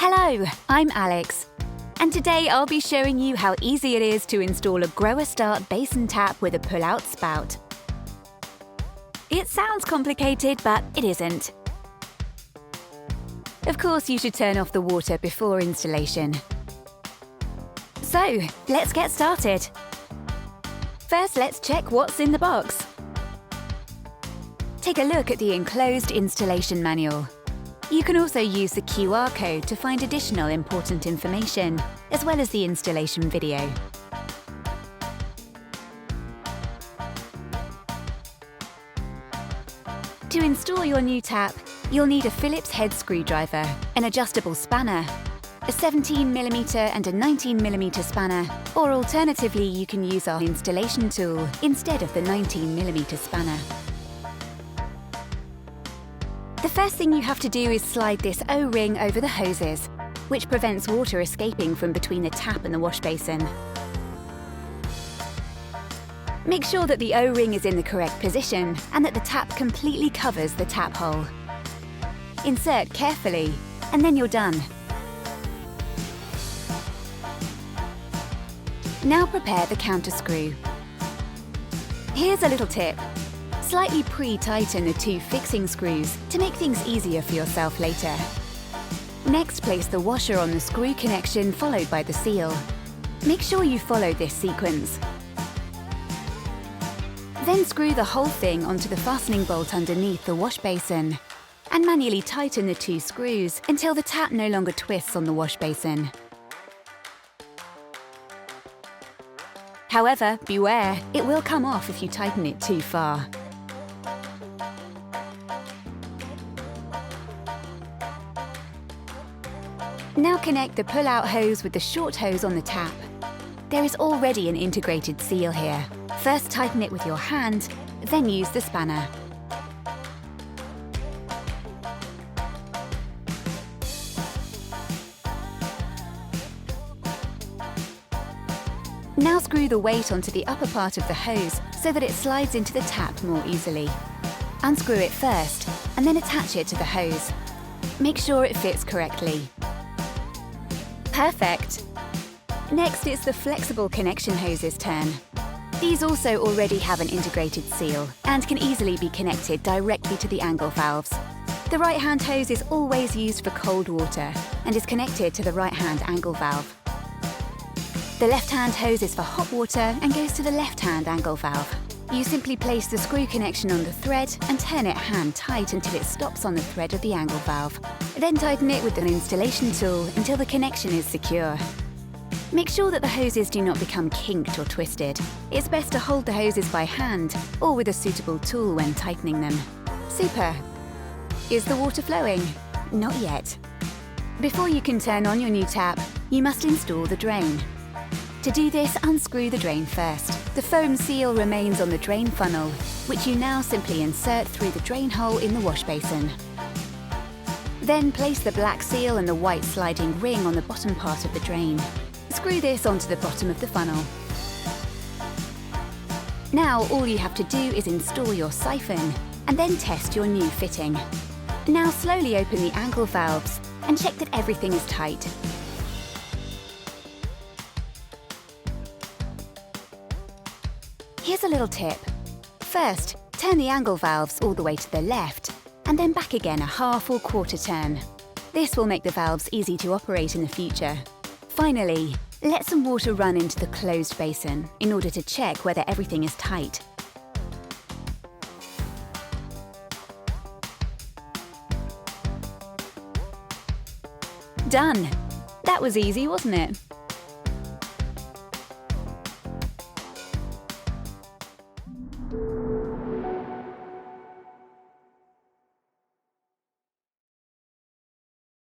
Hello, I'm Alex, and today I'll be showing you how easy it is to install a GROHE Start basin tap with a pull-out spout. It sounds complicated, but it isn't. Of course, you should turn off the water before installation. So, let's get started. First, let's check what's in the box. Take a look at the enclosed installation manual. You can also use the QR code to find additional important information, as well as the installation video. To install your new tap, you'll need a Phillips head screwdriver, an adjustable spanner, a 17mm and a 19mm spanner, or alternatively you can use our installation tool instead of the 19mm spanner. The first thing you have to do is slide this O-ring over the hoses, which prevents water escaping from between the tap and the wash basin. Make sure that the O-ring is in the correct position and that the tap completely covers the tap hole. Insert carefully, and then you're done. Now prepare the counter screw. Here's a little tip. Slightly pre-tighten the two fixing screws to make things easier for yourself later. Next, place the washer on the screw connection followed by the seal. Make sure you follow this sequence. Then screw the whole thing onto the fastening bolt underneath the wash basin and manually tighten the two screws until the tap no longer twists on the wash basin. However, beware, it will come off if you tighten it too far. Now connect the pull-out hose with the short hose on the tap. There is already an integrated seal here. First tighten it with your hand, then use the spanner. Now screw the weight onto the upper part of the hose so that it slides into the tap more easily. Unscrew it first, and then attach it to the hose. Make sure it fits correctly. Perfect! Next, it's the flexible connection hose's turn. These also already have an integrated seal and can easily be connected directly to the angle valves. The right-hand hose is always used for cold water and is connected to the right-hand angle valve. The left-hand hose is for hot water and goes to the left-hand angle valve. You simply place the screw connection on the thread and turn it hand tight until it stops on the thread of the angle valve. Then tighten it with an installation tool until the connection is secure. Make sure that the hoses do not become kinked or twisted. It's best to hold the hoses by hand or with a suitable tool when tightening them. Super! Is the water flowing? Not yet. Before you can turn on your new tap, you must install the drain. To do this, unscrew the drain first. The foam seal remains on the drain funnel, which you now simply insert through the drain hole in the wash basin. Then place the black seal and the white sliding ring on the bottom part of the drain. Screw this onto the bottom of the funnel. Now all you have to do is install your siphon and then test your new fitting. Now slowly open the angle valves and check that everything is tight. Here's a little tip. First, turn the angle valves all the way to the left and then back again a half or quarter turn. This will make the valves easy to operate in the future. Finally, let some water run into the closed basin in order to check whether everything is tight. Done! That was easy, wasn't it?